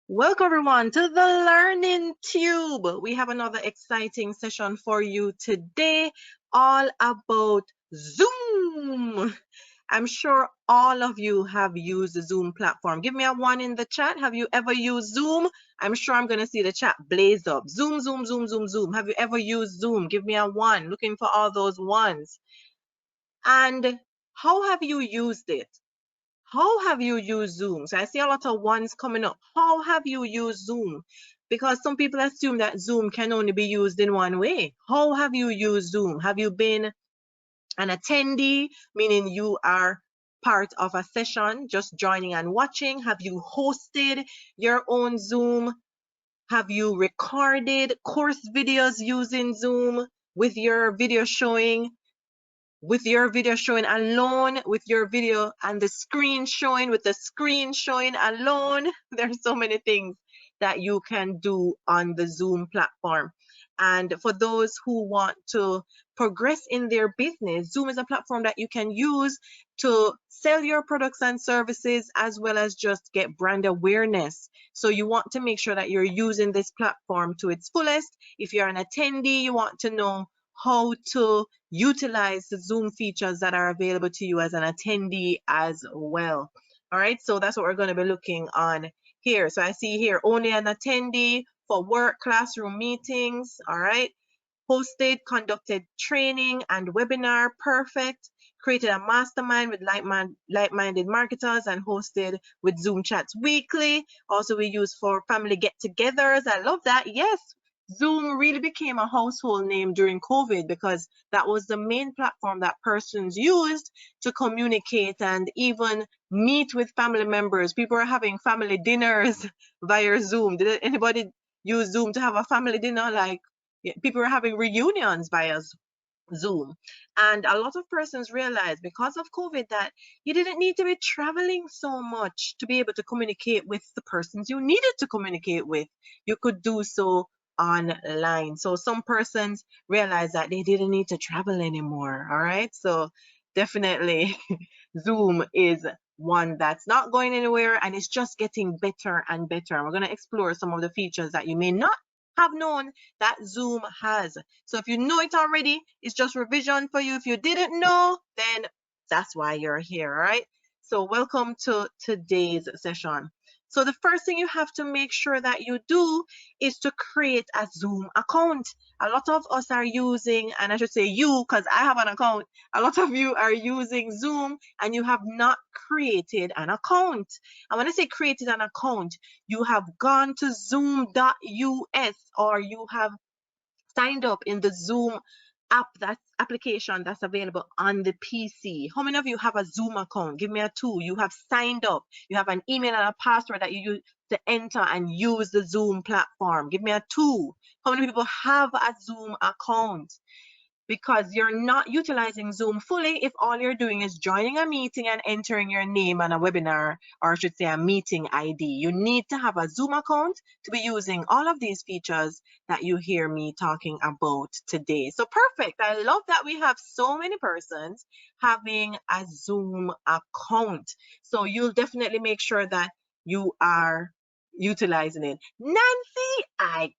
Welcome everyone to the Learning Tube. We have another exciting session for you today, all about Zoom. I'm sure all of you have used the Zoom platform. Give me a one in the chat. Have you ever used Zoom? I'm sure I'm going to see the chat blaze up. Zoom, Zoom, Zoom, Zoom, Zoom. Have you ever used Zoom? Give me a one. Looking for all those ones. And how have you used it? How have you used Zoom? So I see a lot of ones coming up. How have you used Zoom? Because some people assume that Zoom can only be used in one way. How have you used Zoom? Have you been an attendee, meaning you are part of a session, just joining and watching? Have you hosted your own Zoom? Have you recorded course videos using Zoom with your video showing? With your video showing alone, with your video and the screen showing, with the screen showing alone. There's so many things that you can do on the Zoom platform. And for those who want to progress in their business, Zoom is a platform that you can use to sell your products and services as well as just get brand awareness. So you want to make sure that you're using this platform to its fullest. If you're an attendee, you want to know how to utilize the Zoom features that are available to you as an attendee as well. All right, so that's what we're going to be looking on here. So I see here only an attendee for work, classroom meetings. All right, hosted, conducted training and webinar. Perfect. Created a mastermind with like-minded marketers and hosted with Zoom chats weekly. Also, we use for family get-togethers. I love that. Yes, Zoom really became a household name during COVID because that was the main platform that persons used to communicate and even meet with family members. People are having family dinners via Zoom. Did anybody use Zoom to have a family dinner? Like, people are having reunions via Zoom. And a lot of persons realized because of COVID that you didn't need to be traveling so much to be able to communicate with the persons you needed to communicate with. You could do so online. So some persons realized that they didn't need to travel anymore. All right. So definitely Zoom is one that's not going anywhere and it's just getting better and better. And we're going to explore some of the features that you may not have known that Zoom has. So if you know it already, it's just revision for you. If you didn't know, then that's why you're here, all right? So welcome to today's session. So the first thing you have to make sure that you do is to create a Zoom account. A lot of us are using, and I should say you, because I have an account, a lot of you are using Zoom and you have not created an account. And when I say created an account, you have gone to zoom.us or you have signed up in the Zoom app, that application that's available on the PC. How many of you have a Zoom account? Give me a two. You have signed up. You have an email and a password that you use to enter and use the Zoom platform. Give me a two. How many people have a Zoom account? Because you're not utilizing Zoom fully if all you're doing is joining a meeting and entering your name on a webinar, or I should say a meeting ID. You need to have a Zoom account to be using all of these features that you hear me talking about today. So perfect. I love that we have so many persons having a Zoom account. So you'll definitely make sure that you are utilizing it. Nancy, I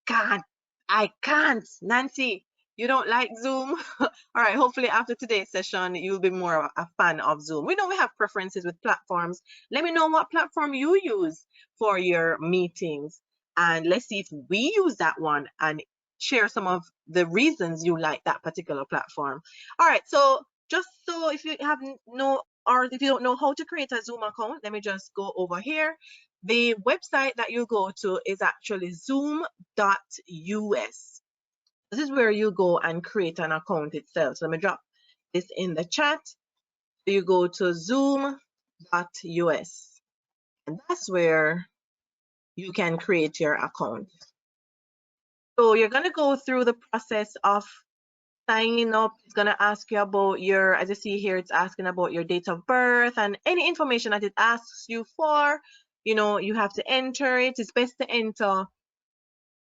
can't. Nancy, you don't like Zoom? All right, hopefully after today's session, you'll be more a fan of Zoom. We know we have preferences with platforms. Let me know what platform you use for your meetings. And let's see if we use that one and share some of the reasons you like that particular platform. All right, so just so if you have no, or if you don't know how to create a Zoom account, let me just go over here. The website that you go to is actually zoom.us. This is where you go and create an account itself. So let me drop this in the chat. So you go to zoom.us and that's where you can create your account. So you're going to go through the process of signing up. It's going to ask you about your, as you see here, it's asking about your date of birth and any information that it asks you for. You know, you have to enter it. It's best to enter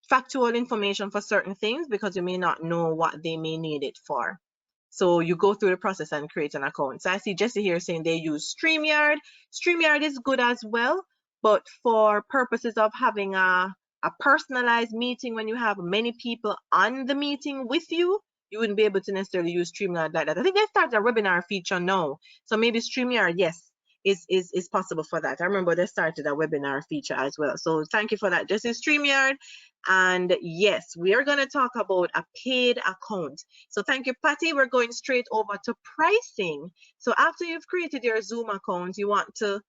factual information for certain things because you may not know what they may need it for. So you go through the process and create an account. So I see Jesse here saying they use StreamYard. StreamYard is good as well, but for purposes of having a personalized meeting when you have many people on the meeting with you, you wouldn't be able to necessarily use StreamYard like that. I think they started a webinar feature now, so maybe StreamYard, yes, is possible for that. I remember they started a webinar feature as well. So thank you for that. This is StreamYard. And yes, we are going to talk about a paid account. So thank you, Patty. We're going straight over to pricing. So after you've created your Zoom account, you want to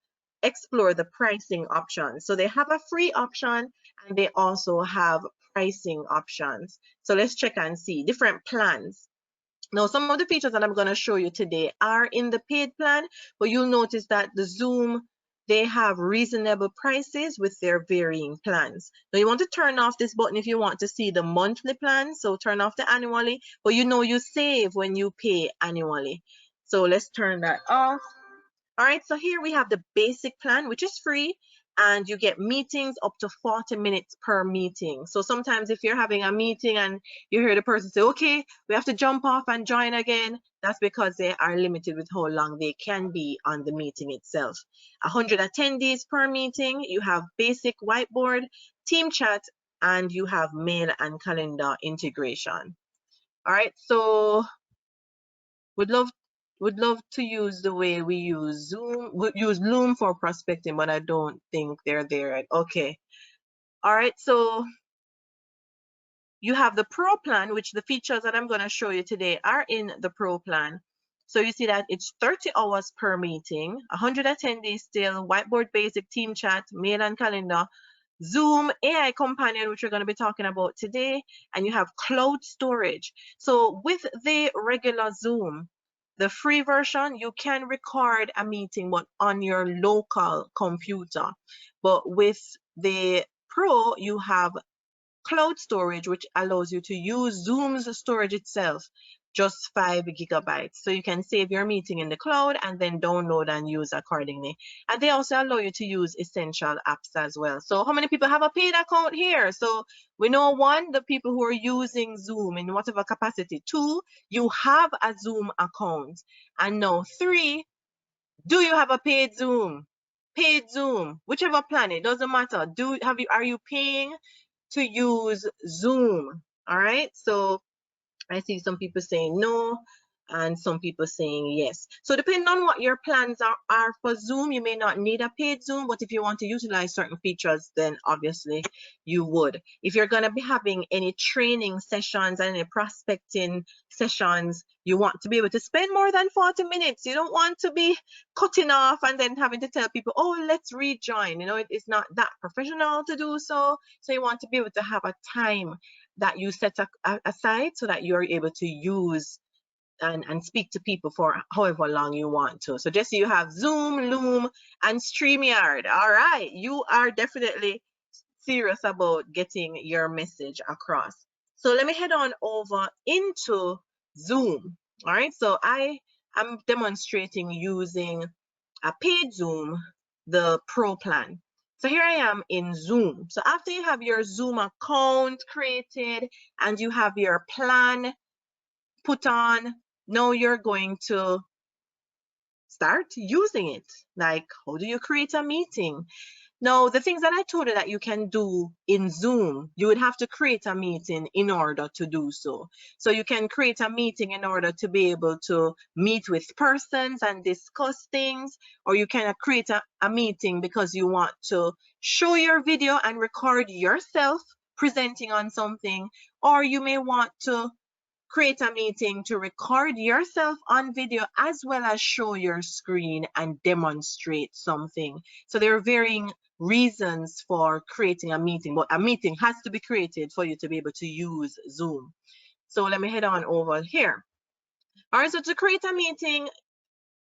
explore the pricing options. So they have a free option and they also have pricing options. So let's check and see different plans. Now, some of the features that I'm going to show you today are in the paid plan, but you'll notice that the Zoom, they have reasonable prices with their varying plans. Now, you want to turn off this button if you want to see the monthly plan. So turn off the annually, but you know you save when you pay annually. So let's turn that off. All right, so here we have the basic plan, which is free, and you get meetings up to 40 minutes per meeting. So sometimes if you're having a meeting and you hear the person say, okay, we have to jump off and join again, that's because they are limited with how long they can be on the meeting itself. 100 attendees per meeting, you have basic whiteboard, team chat, and you have mail and calendar integration. All right, so would love to use the way we use Zoom, we use Loom for prospecting, but I don't think they're there yet. Okay. All right. So you have the Pro plan, which the features that I'm going to show you today are in the Pro plan. So you see that it's 30 hours per meeting, 100 attendees still, whiteboard basic, team chat, mail and calendar, Zoom, AI companion, which we're going to be talking about today, and you have cloud storage. So with the regular Zoom, the free version, you can record a meeting, but on your local computer. But with the Pro, you have cloud storage, which allows you to use Zoom's storage itself, just 5 gigabytes. So you can save your meeting in the cloud and then download and use accordingly. And they also allow you to use essential apps as well. So how many people have a paid account here? So we know, 1, the people who are using Zoom in whatever capacity. 2, you have a Zoom account. And now 3, do you have a paid Zoom? Paid Zoom, whichever plan, it doesn't matter. Are you paying to use Zoom? All right, so I see some people saying no and some people saying yes. So depending on what your plans are for Zoom, you may not need a paid Zoom, but if you want to utilize certain features, then obviously you would. If you're going to be having any training sessions and any prospecting sessions, you want to be able to spend more than 40 minutes. You don't want to be cutting off and then having to tell people, oh, let's rejoin. You know, it's not that professional to do so. So you want to be able to have a time that you set aside so that you're able to use and speak to people for however long you want to. So just so you have Zoom, Loom, and StreamYard. All right, you are definitely serious about getting your message across. So let me head on over into Zoom. All right, so I am demonstrating using a paid Zoom, the Pro plan. So here I am in Zoom. So after you have your Zoom account created and you have your plan put on, now you're going to start using it. Like, how do you create a meeting? Now, the things that I told you that you can do in Zoom, you would have to create a meeting in order to do so. So you can create a meeting in order to be able to meet with persons and discuss things, or you can create a meeting because you want to show your video and record yourself presenting on something, or you may want to create a meeting to record yourself on video as well as show your screen and demonstrate something. So there are varying reasons for creating a meeting, but a meeting has to be created for you to be able to use Zoom. So let me head on over here. All right, so to create a meeting,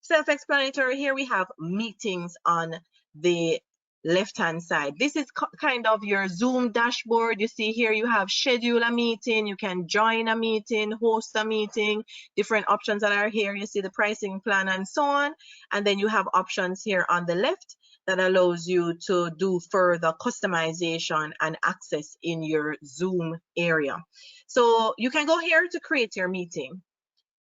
self-explanatory. Here we have meetings on the left-hand side. This is kind of your Zoom dashboard. You see here you have schedule a meeting, you can join a meeting, host a meeting, different options that are here. You see the pricing plan and so on. And then you have options here on the left that allows you to do further customization and access in your Zoom area. So you can go here to create your meeting.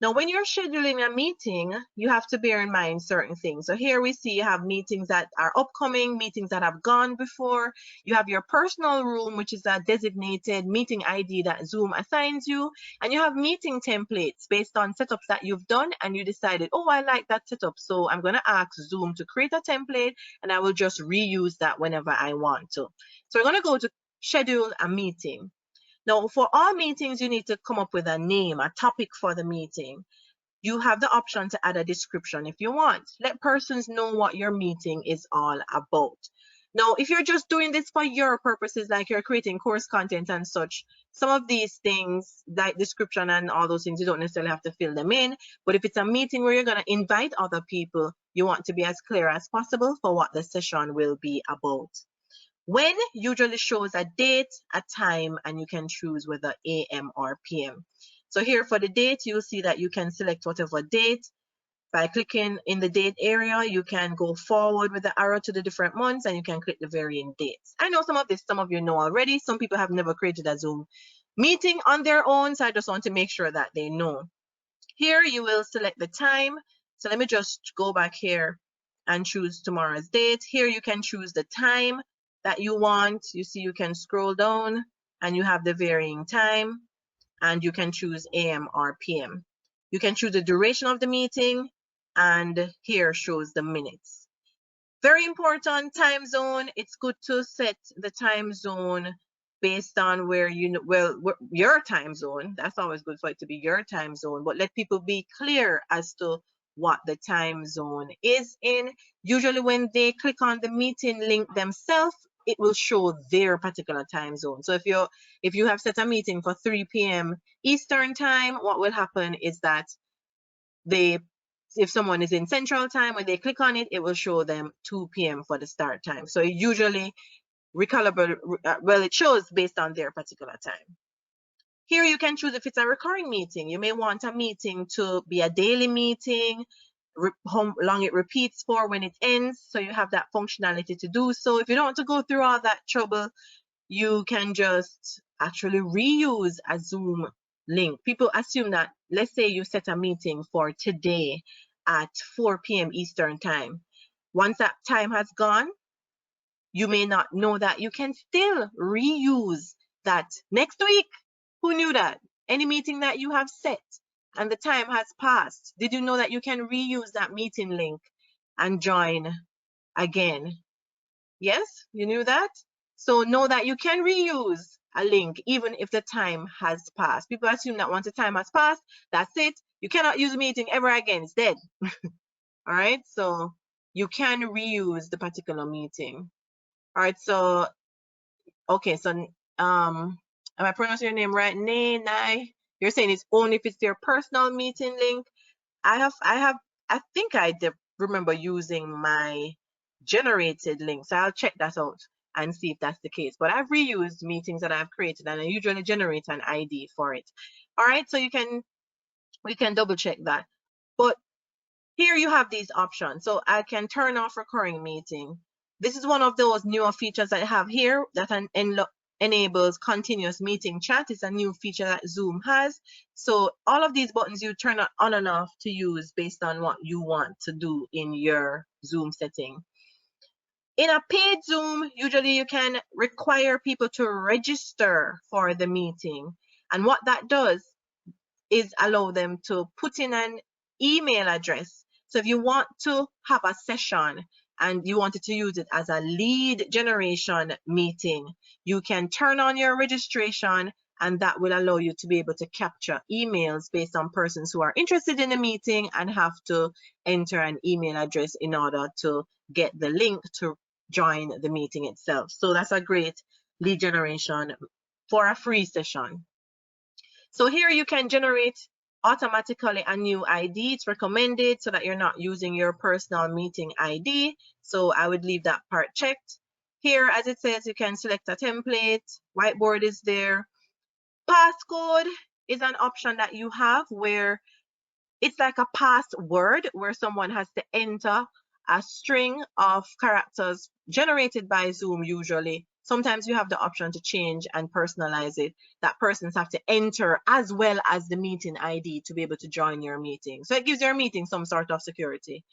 Now, when you're scheduling a meeting, you have to bear in mind certain things. So here we see you have meetings that are upcoming, meetings that have gone before. You have your personal room, which is a designated meeting ID that Zoom assigns you. And you have meeting templates based on setups that you've done, and you decided, oh, I like that setup, so I'm going to ask Zoom to create a template, and I will just reuse that whenever I want to. So we're going to go to schedule a meeting. Now, for all meetings, you need to come up with a name, a topic for the meeting. You have the option to add a description if you want. Let persons know what your meeting is all about. Now, if you're just doing this for your purposes, like you're creating course content and such, some of these things, like description and all those things, you don't necessarily have to fill them in. But if it's a meeting where you're going to invite other people, you want to be as clear as possible for what the session will be about. When usually shows a date, a time, and you can choose whether AM or PM. So here for the date, you'll see that you can select whatever date. By clicking in the date area, you can go forward with the arrow to the different months, and you can click the varying dates. I know some of you know already. Some people have never created a Zoom meeting on their own, so I just want to make sure that they know. Here you will select the time. So let me just go back here and choose tomorrow's date. Here you can choose the time that you want. You see, you can scroll down and you have the varying time, and you can choose AM or PM. You can choose the duration of the meeting, and here shows the minutes. Very important, time zone. It's good to set the time zone based on where your time zone. That's always good for it to be your time zone, but let people be clear as to what the time zone is in. Usually when they click on the meeting link themselves, it will show their particular time zone. So if you have set a meeting for 3 p.m. Eastern time, what will happen is that if someone is in Central Time, when they click on it, it will show them 2 p.m. for the start time. So it usually it shows based on their particular time. Here you can choose if it's a recurring meeting. You may want a meeting to be a daily meeting, how long it repeats for when it ends. So you have that functionality to do so. If you don't want to go through all that trouble, you can just actually reuse a Zoom link. People assume that, let's say you set a meeting for today at 4 p.m. Eastern time. Once that time has gone, you may not know that you can still reuse that next week. Who knew that? Any meeting that you have set and the time has passed, did you know that you can reuse that meeting link and join again? Yes, you knew that? So know that you can reuse a link even if the time has passed. People assume that once the time has passed, that's it. You cannot use a meeting ever again. It's dead. All right, so you can reuse the particular meeting. All right, so okay, so am I pronouncing your name right? Nai. You're saying it's only if it's your personal meeting link. I think I remember using my generated link, so I'll check that out and see if that's the case. But I've reused meetings that I've created, and I usually generate an ID for it. All right, so we can double check that. But here you have these options. So I can turn off recurring meeting. This is one of those newer features that I have here that enables continuous meeting chat. It's a new feature that Zoom has. So all of these buttons you turn on and off to use based on what you want to do in your Zoom setting. In a paid Zoom, usually you can require people to register for the meeting. And what that does is allow them to put in an email address. So if you want to have a session and you wanted to use it as a lead generation meeting, you can turn on your registration, and that will allow you to be able to capture emails based on persons who are interested in the meeting and have to enter an email address in order to get the link to join the meeting itself. So that's a great lead generation for a free session. So here you can generate automatically a new ID. It's recommended so that you're not using your personal meeting ID. So I would leave that part checked. Here, as it says, you can select a template. Whiteboard is there. Passcode is an option that you have where it's like a password where someone has to enter a string of characters generated by Zoom usually Sometimes you have the option to change and personalize it, that persons have to enter as well as the meeting ID to be able to join your meeting. So it gives your meeting some sort of security.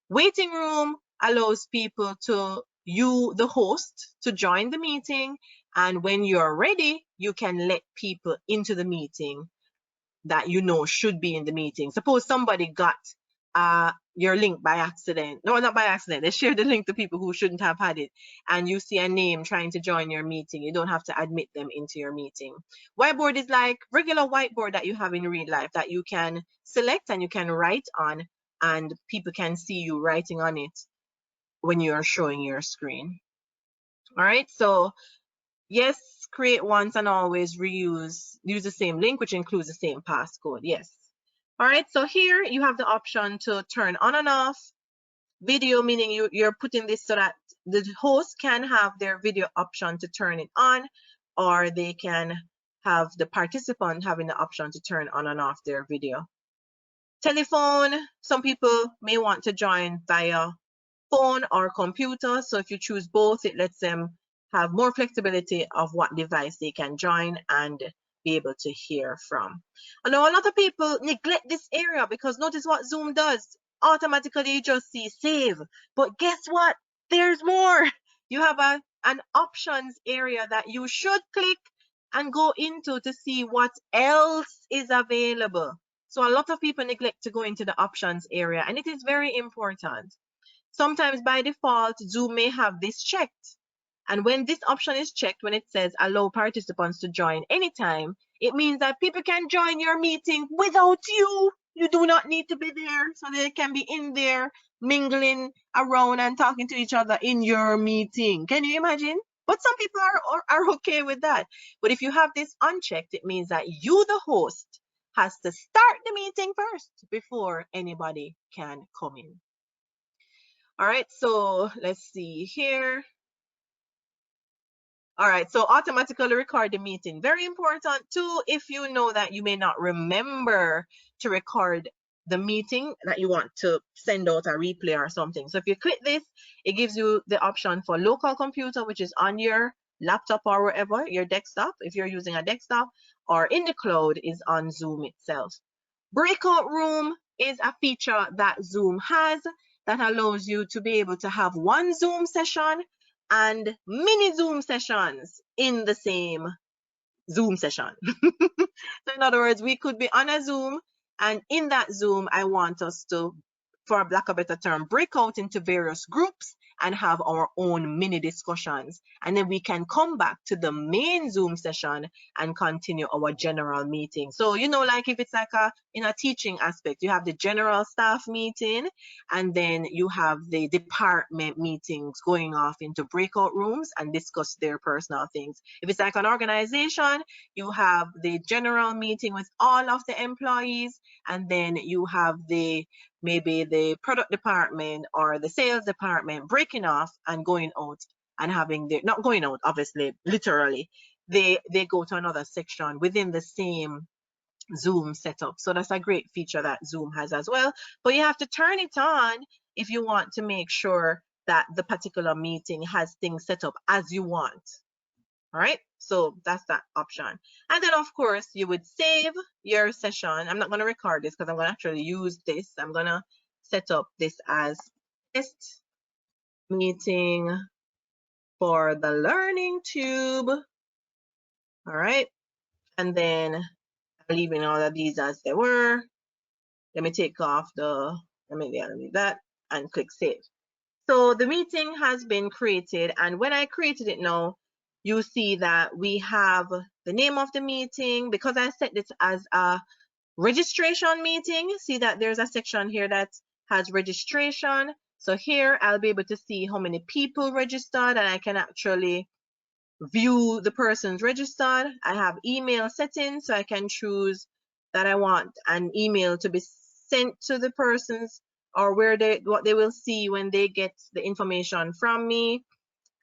Waiting room allows people to, you, the host, to join the meeting. And when you're ready, you can let people into the meeting that you know should be in the meeting. Suppose somebody got your link by accident. No, not by accident. They shared the link to people who shouldn't have had it. And you see a name trying to join your meeting. You don't have to admit them into your meeting. Whiteboard is like regular whiteboard that you have in real life that you can select and you can write on, and people can see you writing on it when you are showing your screen. All right, so yes, create once and always reuse, use the same link, which includes the same passcode. Yes. All right, so here you have the option to turn on and off video, meaning you're putting this so that the host can have their video option to turn it on, or they can have the participant having the option to turn on and off their video. Telephone, some people may want to join via phone or computer. So if you choose both, it lets them have more flexibility of what device they can join and be able to hear from. I know a lot of people neglect this area because notice what Zoom does. Automatically you just see save. But guess what? There's more. You have an options area that you should click and go into to see what else is available. So a lot of people neglect to go into the options area, and it is very important. Sometimes by default, Zoom may have this checked. And when this option is checked, when it says allow participants to join anytime, it means that people can join your meeting without you. You do not need to be there, so they can be in there mingling around and talking to each other in your meeting. Can you imagine? But some people are okay with that. But if you have this unchecked, it means that you, the host, has to start the meeting first before anybody can come in. All right, so let's see here. All right, so automatically record the meeting. Very important too, if you know that you may not remember to record the meeting that you want to send out a replay or something. So if you click this, it gives you the option for local computer, which is on your laptop or wherever, your desktop, if you're using a desktop, or in the cloud is on Zoom itself. Breakout room is a feature that Zoom has that allows you to be able to have one Zoom session and mini Zoom sessions in the same Zoom session. So in other words, we could be on a Zoom, and in that Zoom, I want us to, for a lack of a better term, break out into various groups and have our own mini discussions. And then we can come back to the main Zoom session and continue our general meeting. So, you know, like if it's like in a teaching aspect, you have the general staff meeting, and then you have the department meetings going off into breakout rooms and discuss their personal things. If it's like an organization, you have the general meeting with all of the employees, and then you have maybe the product department or the sales department breaking off and going out and having their, not going out, obviously, literally, they go to another section within the same Zoom setup. So that's a great feature that Zoom has as well. But you have to turn it on if you want to make sure that the particular meeting has things set up as you want. All right, so that's that option. And then of course you would save your session. I'm not going to record this because I'm going to actually use this. I'm going to set up this as test meeting for the Learning Tube. All right, and then I'm leaving all of these as they were. Let me take off let me leave that and click save. So the meeting has been created, and when I created it now, you see that we have the name of the meeting. Because I set this as a registration meeting, see that there's a section here that has registration. So here I'll be able to see how many people registered, and I can actually view the persons registered. I have email settings, so I can choose that I want an email to be sent to the persons, or what they will see when they get the information from me.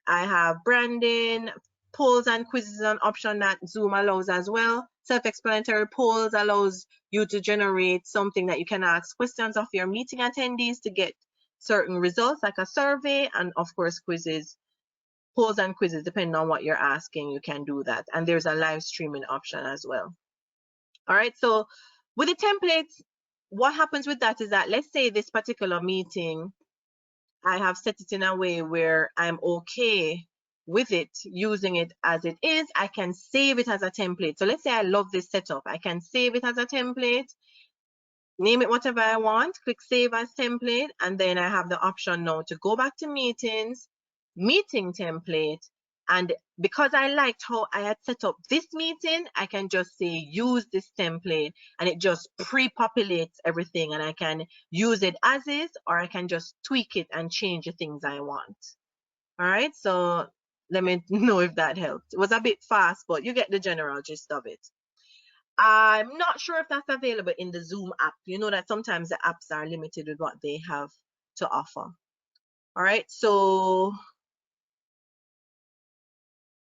I have branding, polls and quizzes, an option that Zoom allows as well. Self-explanatory polls allows you to generate something that you can ask questions of your meeting attendees to get certain results, like a survey, and of course quizzes polls and quizzes, depending on what you're asking, you can do that. And there's a live streaming option as well. All right, so with the templates, what happens with that is that, let's say this particular meeting, I have set it in a way where I'm okay with it, using it as it is. I can save it as a template. So let's say I love this setup. I can save it as a template, name it whatever I want, click save as template, and then I have the option now to go back to meetings, meeting template, and because I liked how I had set up this meeting, I can just say use this template, and it just pre-populates everything, and I can use it as is, or I can just tweak it and change the things I want. All right, so let me know if that helped. It was a bit fast, but you get the general gist of it. I'm not sure if that's available in the Zoom app. You know that sometimes the apps are limited with what they have to offer. All right, so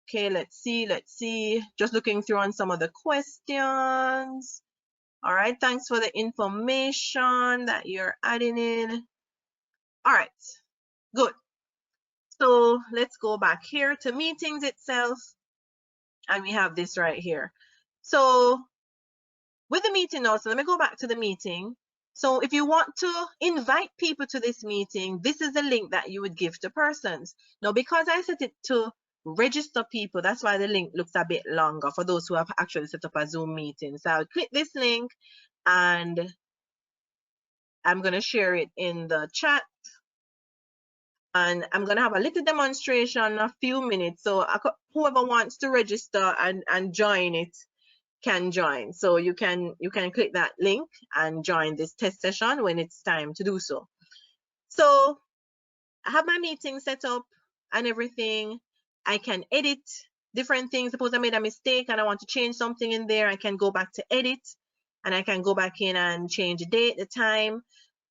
okay, let's see. Just looking through on some of the questions. All right, thanks for the information that you're adding in. All right, good. So let's go back here to meetings itself. And we have this right here. So with the meeting also, let me go back to the meeting. So if you want to invite people to this meeting, this is the link that you would give to persons. Now, because I set it to register people, that's why the link looks a bit longer for those who have actually set up a Zoom meeting. So I'll click this link and I'm going to share it in the chat. And I'm going to have a little demonstration, a few minutes. So whoever wants to register and join it can join. So you can click that link and join this test session when it's time to do so. So I have my meeting set up and everything. I can edit different things. Suppose I made a mistake and I want to change something in there, I can go back to edit and I can go back in and change the date, the time.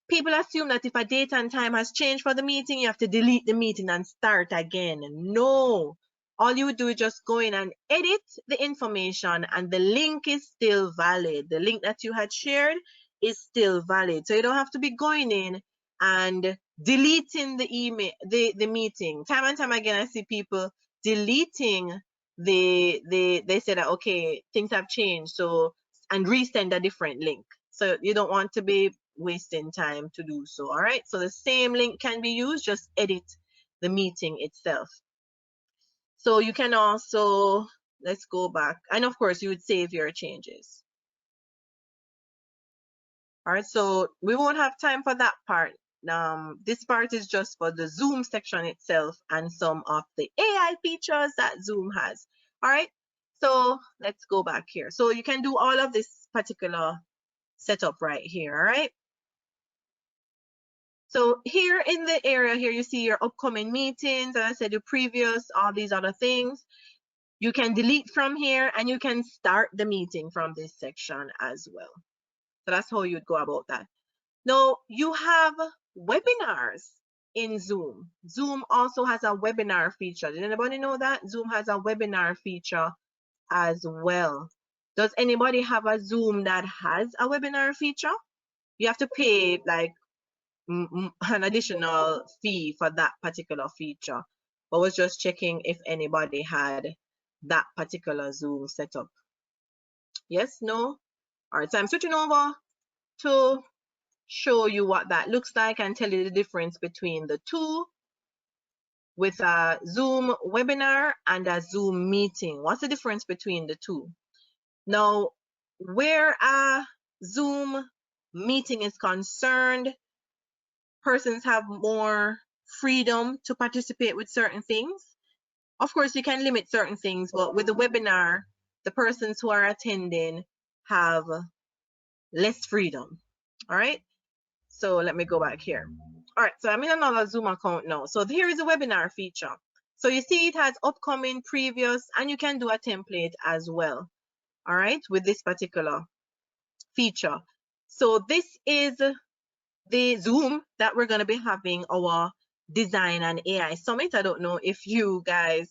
People assume that if a date and time has changed for the meeting, you have to delete the meeting and start again. No. All you would do is just go in and edit the information and the link is still valid. The link that you had shared is still valid. So you don't have to be going in and deleting the email, the meeting. Time and time again, I see people deleting they say that, okay, things have changed. So, and resend a different link. So you don't want to be wasting time to do so. All right, so the same link can be used, just edit the meeting itself. So you can also, let's go back, and of course you would save your changes. All right, so we won't have time for that part. This part is just for the Zoom section itself and some of the AI features that Zoom has. All right, so let's go back here. So you can do all of this particular setup right here. All right, so here in the area here, you see your upcoming meetings, and I said your previous, all these other things. You can delete from here and you can start the meeting from this section as well. So that's how you'd go about that. Now you have webinars in Zoom. Zoom also has a webinar feature. Did anybody know that? Zoom has a webinar feature as well. Does anybody have a Zoom that has a webinar feature? You have to pay like an additional fee for that particular feature. I was just checking if anybody had that particular Zoom setup. Yes, no? All right, so I'm switching over to show you what that looks like and tell you the difference between the two with a Zoom webinar and a Zoom meeting. What's the difference between the two? Now, where a Zoom meeting is concerned, persons have more freedom to participate with certain things. Of course, you can limit certain things, but with the webinar, the persons who are attending have less freedom. All right, so let me go back here. All right, so I'm in another Zoom account now. So here is the webinar feature. So you see it has upcoming, previous, and you can do a template as well. All right, with this particular feature. So this is the Zoom that we're going to be having our Design and AI Summit. I don't know if you guys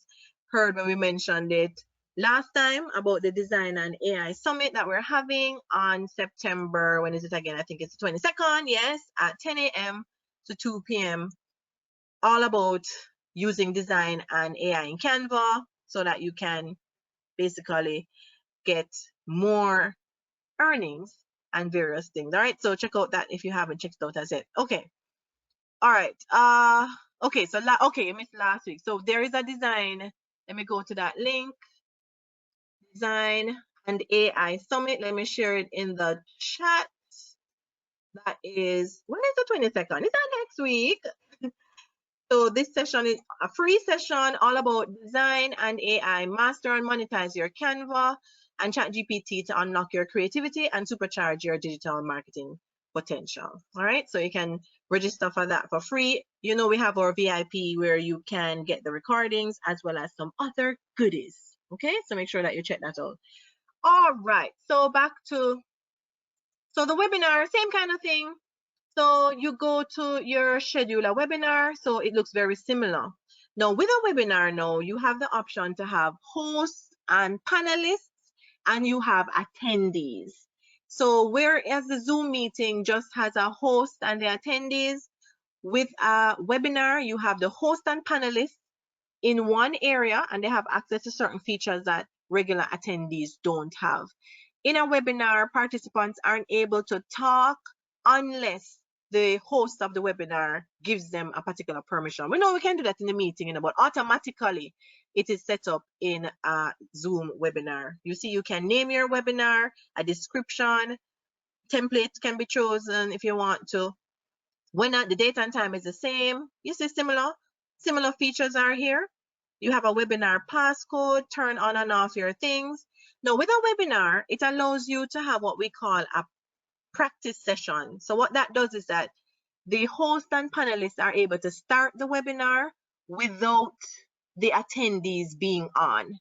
heard when we mentioned it last time about the Design and AI Summit that we're having on September, when is it again? I think it's the 22nd, yes, at 10 a.m. to 2 p.m. All about using design and AI in Canva so that you can basically get more earnings and various things. All right, so check out that if you haven't checked out as yet. Okay, all right. Okay, so okay, I missed last week. So there is a design. Let me go to that link. Design and AI Summit. Let me share it in the chat. That is, when is the 22nd? Is that next week? So this session is a free session all about design and AI. Master and monetize your Canva and ChatGPT to unlock your creativity and supercharge your digital marketing potential. All right, so you can register for that for free. You know, we have our VIP where you can get the recordings as well as some other goodies. Okay, so make sure that you check that out. All right, so back to, so the webinar, same kind of thing. So you go to your schedule a webinar, so it looks very similar. Now with a webinar now, you have the option to have hosts and panelists, and you have attendees. So whereas the Zoom meeting just has a host and the attendees, with a webinar, you have the host and panelists in one area, and they have access to certain features that regular attendees don't have. In a webinar, participants aren't able to talk unless the host of the webinar gives them a particular permission. We know we can do that in the meeting, but automatically it is set up in a Zoom webinar. You see, you can name your webinar, a description, template can be chosen if you want to. When the date and time is the same, you see similar features are here. You have a webinar passcode, turn on and off your things. Now with a webinar, it allows you to have what we call a practice session. So what that does is that the host and panelists are able to start the webinar without the attendees being on.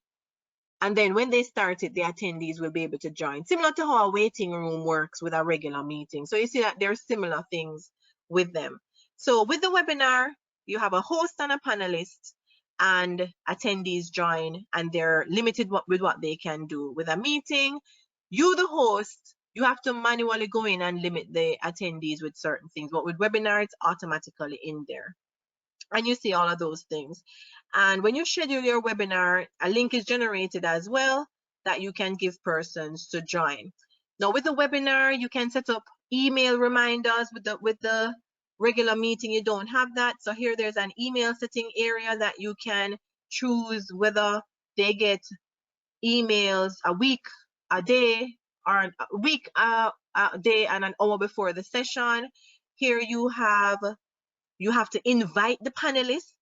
And then when they start it, the attendees will be able to join. Similar to how a waiting room works with a regular meeting. So you see that there are similar things with them. So with the webinar, you have a host and a panelist, and attendees join, and they're limited with what they can do. With a meeting, you, the host, you have to manually go in and limit the attendees with certain things. But with webinar, it's automatically in there. And you see all of those things. And when you schedule your webinar, a link is generated as well that you can give persons to join. Now with the webinar, you can set up email reminders. With the regular meeting, you don't have that. So here there's an email setting area that you can choose whether they get emails a week, a day, or a week, a day, and an hour before the session. Here you have to invite the panelists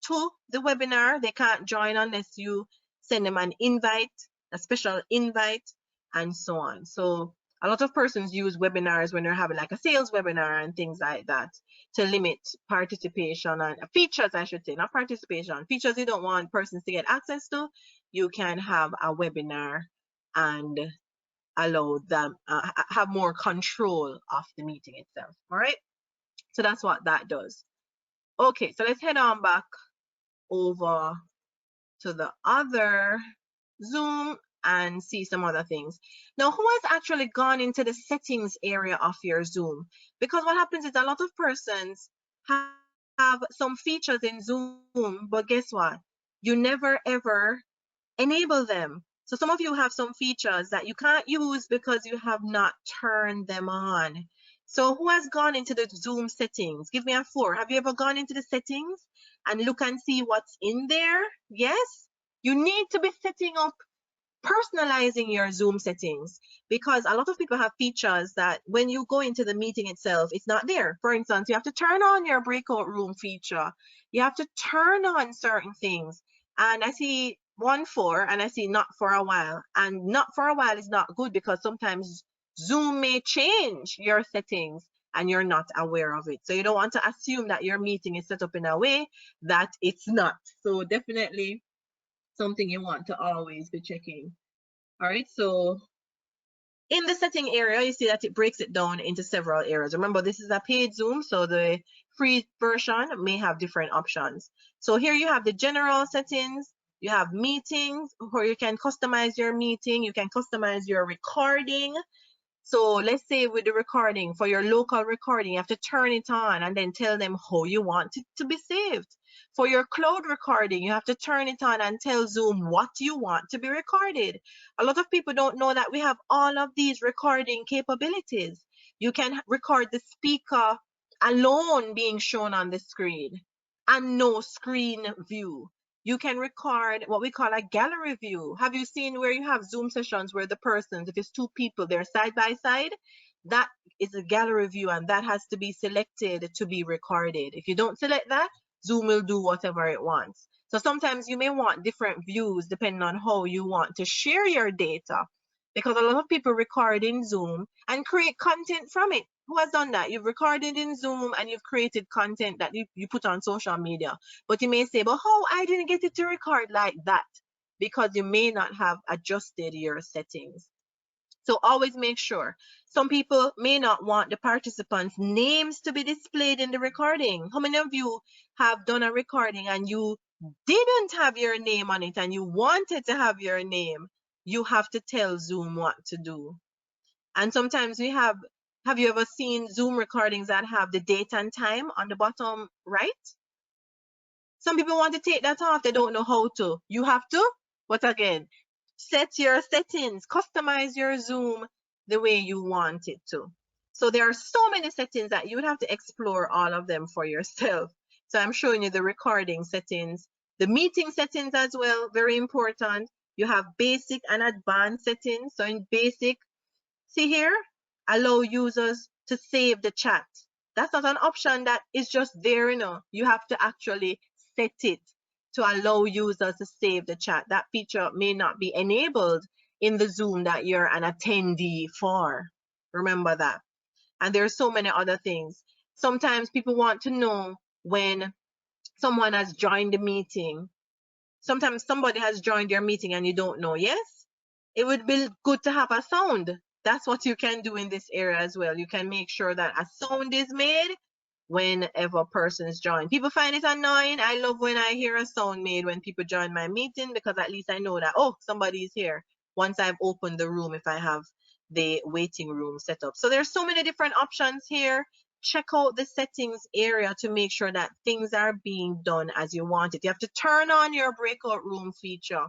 to the webinar. They can't join unless you send them an invite, a special invite, and so on. So a lot of persons use webinars when they're having like a sales webinar and things like that to limit participation and features, I should say, not participation. Features you don't want persons to get access to, you can have a webinar and allow them have more control of the meeting itself. All right, so that's what that does. Okay, so let's head on back over to the other Zoom and see some other things. Now, who has actually gone into the settings area of your Zoom? Because what happens is a lot of persons have some features in Zoom, but guess what? You never ever enable them. So some of you have some features that you can't use because you have not turned them on. So who has gone into the Zoom settings? Give me a 4. Have you ever gone into the settings and look and see what's in there? Yes? You need to be setting up, personalizing your Zoom settings, because a lot of people have features that when you go into the meeting itself, it's not there. For instance, you have to turn on your breakout room feature. You have to turn on certain things. And I see 1-4 and I see not for a while. And not for a while is not good because sometimes Zoom may change your settings and you're not aware of it. So you don't want to assume that your meeting is set up in a way that it's not. So definitely something you want to always be checking. All right, so in the setting area, you see that it breaks it down into several areas. Remember, this is a paid Zoom, so the free version may have different options. So here you have the general settings, you have meetings, where you can customize your meeting, you can customize your recording. So let's say with the recording, for your local recording, you have to turn it on and then tell them how you want it to be saved. For your cloud recording, you have to turn it on and tell Zoom what you want to be recorded. A lot of people don't know that we have all of these recording capabilities. You can record the speaker alone being shown on the screen and no screen view. You can record what we call a gallery view. Have you seen where you have Zoom sessions where the persons, if it's two people, they're side by side? That is a gallery view, and that has to be selected to be recorded. If you don't select that, Zoom will do whatever it wants. So sometimes you may want different views depending on how you want to share your data, because a lot of people record in Zoom and create content from it. Who has done that? You've recorded in Zoom and you've created content that you put on social media. But you may say, but how I didn't get it to record like that? Because you may not have adjusted your settings. So always make sure. Some people may not want the participants' names to be displayed in the recording. How many of you have done a recording and you didn't have your name on it and you wanted to have your name? You have to tell Zoom what to do. And sometimes we have you ever seen Zoom recordings that have the date and time on the bottom right? Some people want to take that off. They don't know how to. You have to, but again, set your settings, customize your Zoom the way you want it to. So there are so many settings that you would have to explore all of them for yourself. So I'm showing you the recording settings, the meeting settings as well, very important. You have basic and advanced settings. So in basic, see here, allow users to save the chat. That's not an option that is just there, You have to actually set it to allow users to save the chat. That feature may not be enabled in the Zoom that you're an attendee for. Remember that. And there are so many other things. Sometimes people want to know when someone has joined the meeting. Sometimes somebody has joined your meeting and you don't know. Yes, it would be good to have a sound. That's what you can do in this area as well. You can make sure that a sound is made whenever persons join. People find it annoying. I love when I hear a sound made when people join my meeting, because at least I know that, oh, somebody's here once I've opened the room, if I have the waiting room set up. So there's so many different options here. Check out the settings area to make sure that things are being done as you want it. You have to turn on your breakout room feature.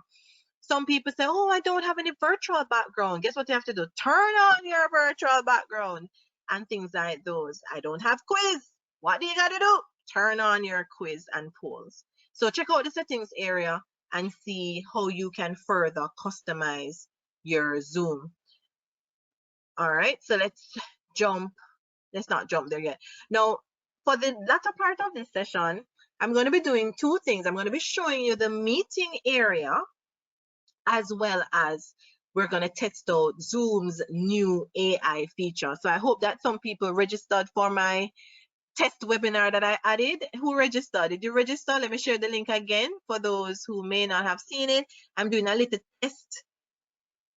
Some people say, oh, I don't have any virtual background. Guess what you have to do? Turn on your virtual background and things like those. I don't have quiz. What do you got to do? Turn on your quiz and polls. So check out the settings area and see how you can further customize your Zoom. All right, so let's not jump there yet. Now, for the latter part of this session, I'm going to be doing two things. I'm going to be showing you the meeting area, as well as we're going to test out Zoom's new AI feature. So I hope that some people registered for my test webinar that I added. Who registered? Did you register? Let me share the link again for those who may not have seen it. I'm doing a little test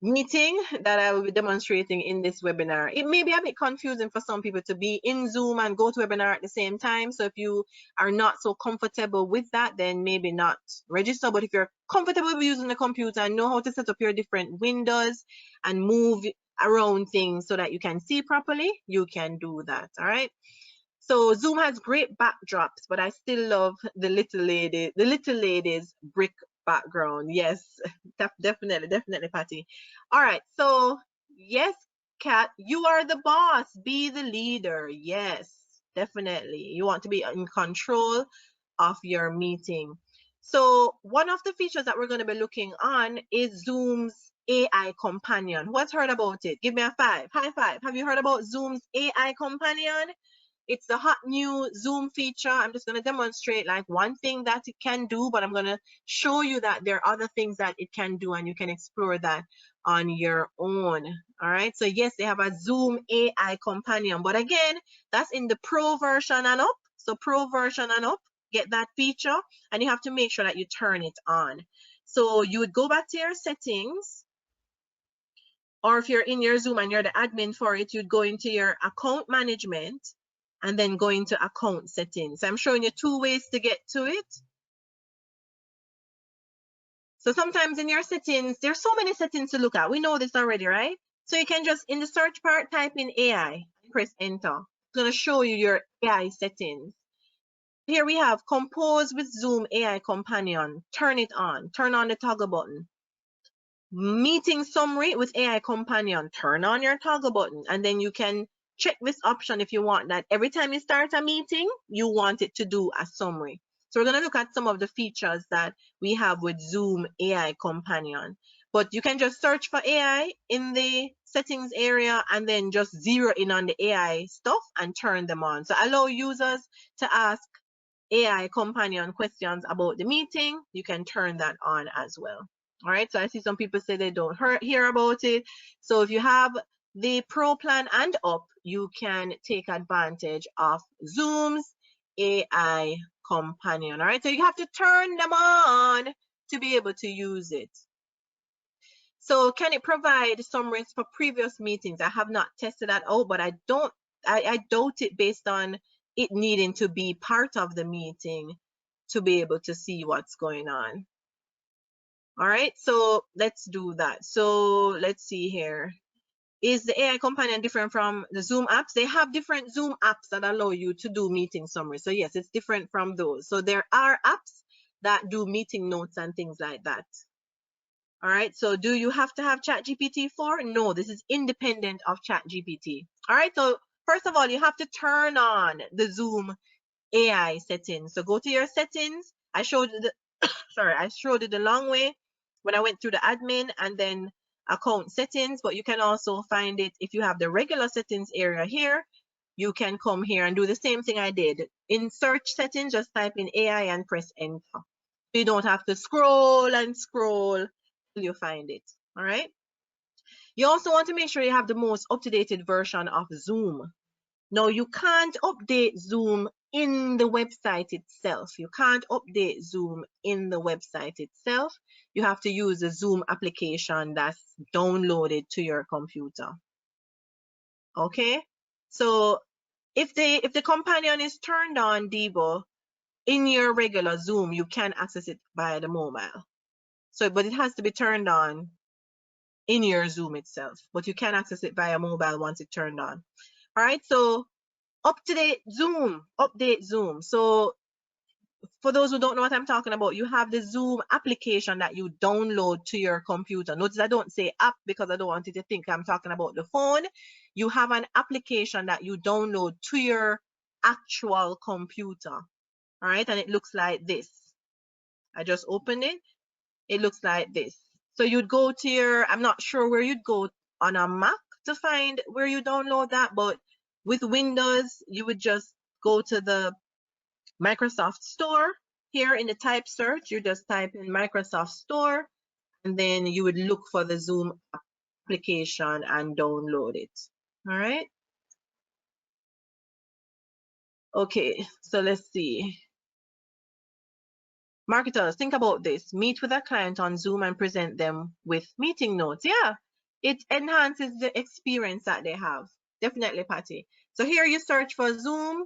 meeting that I will be demonstrating in this webinar. It may be a bit confusing for some people to be in Zoom and go to webinar at the same time. So if you are not so comfortable with that, then maybe not register. But if you're comfortable with using the computer and know how to set up your different windows and move around things so that you can see properly, you can do that. All right. So Zoom has great backdrops, but I still love the little lady's brick background. Yes, definitely, Patty. All right, so yes, Kat, you are the boss. Be the leader. Yes, definitely. You want to be in control of your meeting. So one of the features that we're going to be looking on is Zoom's AI companion. Who has heard about it? Give me a 5. High 5. Have you heard about Zoom's AI companion? It's the hot new Zoom feature. I'm just going to demonstrate like one thing that it can do, but I'm going to show you that there are other things that it can do, and you can explore that on your own. All right. So yes, they have a Zoom AI companion, but again, that's in the Pro version and up. So Pro version and up, get that feature, and you have to make sure that you turn it on. So you would go back to your settings, or if you're in your Zoom and you're the admin for it, you'd go into your account management and then go into account settings. I'm showing you 2 ways to get to it. So sometimes in your settings, there's so many settings to look at. We know this already, right? So you can just, in the search part, type in AI, press enter. It's going to show you your AI settings. Here we have Compose with Zoom AI Companion. Turn it on. Turn on the toggle button. Meeting summary with AI Companion. Turn on your toggle button, and then you can check this option if you want that every time you start a meeting, you want it to do a summary. So we're going to look at some of the features that we have with Zoom AI Companion. But you can just search for AI in the settings area and then just zero in on the AI stuff and turn them on. So allow users to ask AI Companion questions about the meeting. You can turn that on as well. All right, so I see some people say they don't hear about it. So if you have the Pro plan and up, you can take advantage of Zoom's AI Companion. All right, so you have to turn them on to be able to use it. So can it provide summaries for previous meetings? I have not tested that out, but I doubt it based on it needing to be part of the meeting to be able to see what's going on. All right, so let's do that. So let's see here. Is the AI Companion different from the Zoom apps? They have different Zoom apps that allow you to do meeting summary. So yes, it's different from those. So there are apps that do meeting notes and things like that. All right, so do you have to have ChatGPT 4? No, this is independent of ChatGPT. All right, so first of all, you have to turn on the Zoom AI settings. So go to your settings. I showed you the I showed it the long way when I went through the admin and then account settings, but you can also find it if you have the regular settings area here. You can come here and do the same thing I did. In search settings, just type in AI and press enter. You don't have to scroll and scroll till you find it. All right. You also want to make sure you have the most up-to-date version of Zoom. Now, you can't update Zoom in the website itself. You can't update Zoom in the website itself. You have to use the Zoom application that's downloaded to your computer. Okay? So if the companion is turned on, Debo, in your regular Zoom, you can access it via the mobile. So, but it has to be turned on in your Zoom itself. But you can access it via mobile once it's turned on. All right, so update Zoom. So for those who don't know what I'm talking about, you have the Zoom application that you download to your computer. Notice I don't say app because I don't want you to think I'm talking about the phone. You have an application that you download to your actual computer. All right, and it looks like this. I just opened it. It looks like this. So you'd go to your, I'm not sure where you'd go on a Mac to find where you download that, but with Windows, you would just go to the Microsoft Store. Here in the type search, you just type in Microsoft Store, and then you would look for the Zoom application and download it. All right. Okay, so let's see. Marketers, think about this. Meet with a client on Zoom and present them with meeting notes. Yeah, it enhances the experience that they have. Definitely, Patty. So here you search for Zoom,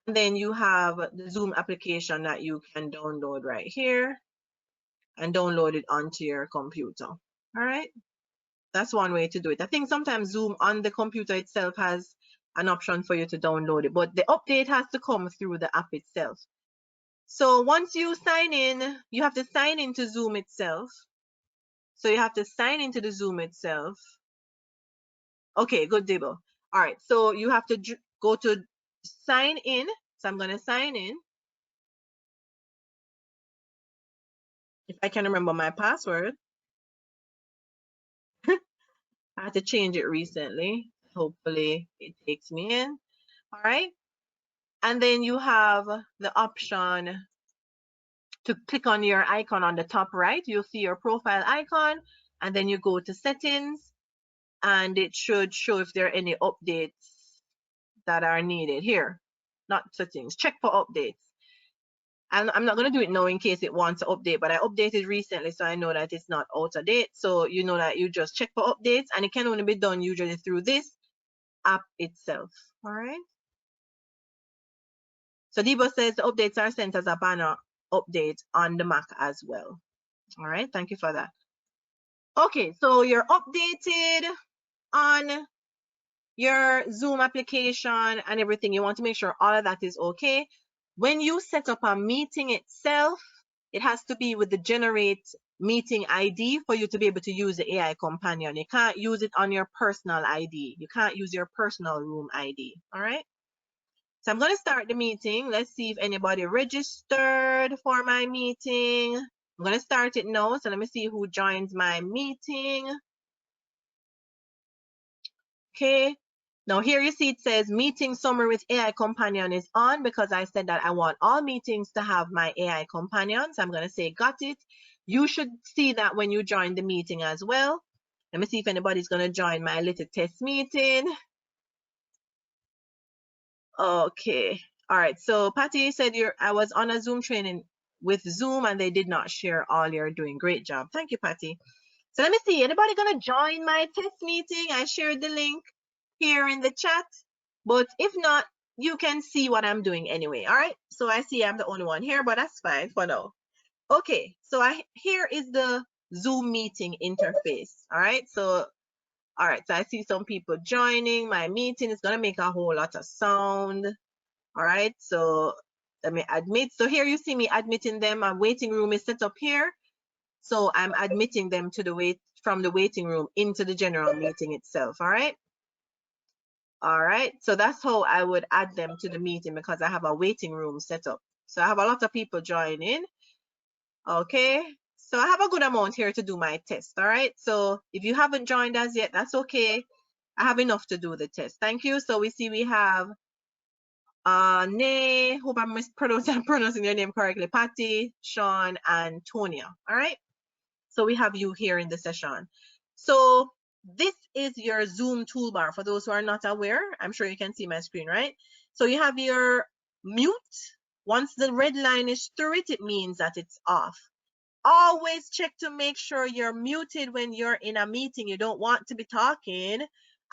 and then you have the Zoom application that you can download right here and download it onto your computer. All right, that's one way to do it. I think sometimes Zoom on the computer itself has an option for you to download it, but the update has to come through the app itself. So once you sign in, you have to sign into Zoom itself. So you have to sign into the Zoom itself. Okay, good, Debo. All right, so you have to go to sign in. So I'm going to sign in. If I can remember my password. I had to change it recently. Hopefully it takes me in. All right. And then you have the option to click on your icon on the top right. You'll see your profile icon, and then you go to settings, and it should show if there are any updates that are needed here. Not settings, check for updates. And I'm not going to do it now in case it wants to update, but I updated recently, so I know that it's not out of date. So you know that you just check for updates, and it can only be done usually through this app itself. All right. So Debo says the updates are sent as a banner update on the Mac as well. All right, thank you for that. Okay, so you're updated on your Zoom application and everything. You want to make sure all of that is okay. When you set up a meeting itself, it has to be with the generate meeting ID for you to be able to use the AI companion. You can't use it on your personal ID. You can't use your personal room ID. All right. So I'm going to start the meeting. Let's see if anybody registered for my meeting. I'm going to start it now. So let me see who joins my meeting. Okay. Now here you see it says meeting summary with AI companion is on, because I said that I want all meetings to have my AI companion. So I'm going to say got it. You should see that when you join the meeting as well. Let me see if anybody's going to join my little test meeting. Okay. All right. So Patty said I was on a Zoom training with Zoom and they did not share all. You're doing great job. Thank you, Patty. So let me see. Anybody going to join my test meeting? I shared the link here in the chat. But if not, you can see what I'm doing anyway. All right. So I see I'm the only one here, but that's fine for now. Okay. So here is the Zoom meeting interface. All right. So all right. So I see some people joining my meeting. It's going to make a whole lot of sound. All right, so let me admit. So here you see me admitting them. A waiting room is set up here. So I'm admitting them to from the waiting room into the general meeting itself. All right. All right. So that's how I would add them to the meeting, because I have a waiting room set up. So I have a lot of people joining. Okay. So I have a good amount here to do my test. All right. So if you haven't joined us yet, that's okay. I have enough to do the test. Thank you. So we see we have Nay, hope I'm pronouncing your name correctly, Patty, Sean, and Tonya. All right. So we have you here in the session. So this is your Zoom toolbar. For those who are not aware, I'm sure you can see my screen, right? So you have your mute. Once the red line is through it, it means that it's off. Always check to make sure you're muted when you're in a meeting. You don't want to be talking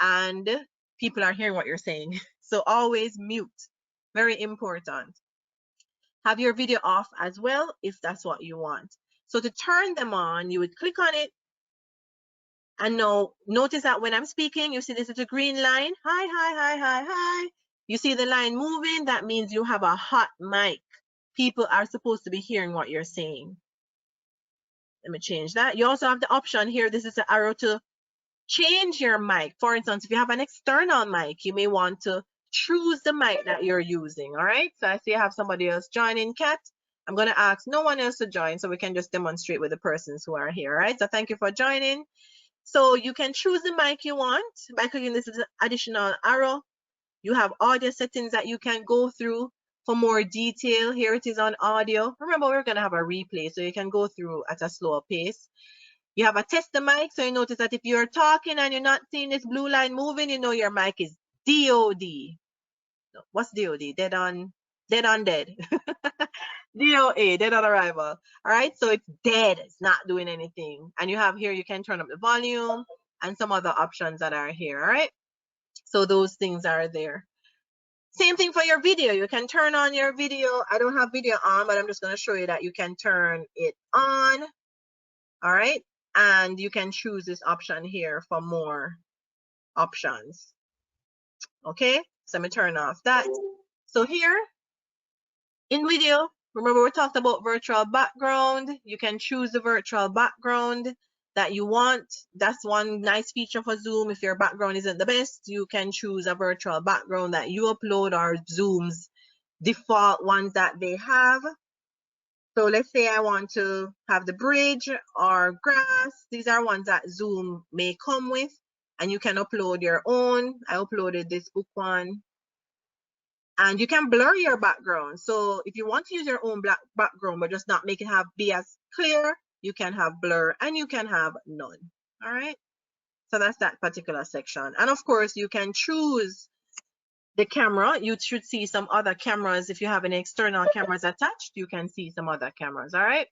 and people are hearing what you're saying. So always mute. Very important. Have your video off as well if that's what you want. So to turn them on, you would click on it. And now notice that when I'm speaking, you see this little green line. Hi, hi, hi, hi, hi. You see the line moving? That means you have a hot mic. People are supposed to be hearing what you're saying. Let me change that. You also have the option here. This is the arrow to change your mic. For instance, if you have an external mic, you may want to choose the mic that you're using. All right. So I see I have somebody else joining, Kat. I'm going to ask no one else to join so we can just demonstrate with the persons who are here. All right. So thank you for joining. So you can choose the mic you want by clicking this additional arrow. You have audio settings that you can go through for more detail. Here it is on audio. Remember, we're going to have a replay, so you can go through at a slower pace. You have a test the mic, so you notice that if you're talking and you're not seeing this blue line moving, you know your mic is DOD. What's DOD? Dead on dead. DOA, dead on arrival. All right, so it's dead. It's not doing anything. And you have here, you can turn up the volume and some other options that are here. All right, so those things are there. Same thing for your video. You can turn on your video. I don't have video on, but I'm just going to show you that you can turn it on. All right. And you can choose this option here for more options. Okay. So let me turn off that. So here in video, remember we talked about virtual background. You can choose the virtual background that you want. That's one nice feature for Zoom. If your background isn't the best, you can choose a virtual background that you upload or Zoom's default ones that they have. So let's say I want to have the bridge or grass. These are ones that Zoom may come with, and you can upload your own. I uploaded this book one. And you can blur your background. So if you want to use your own black background, but just not make it be as clear, you can have blur and you can have none. All right. So that's that particular section. And of course, you can choose the camera. You should see some other cameras. If you have any external cameras attached, you can see some other cameras. All right.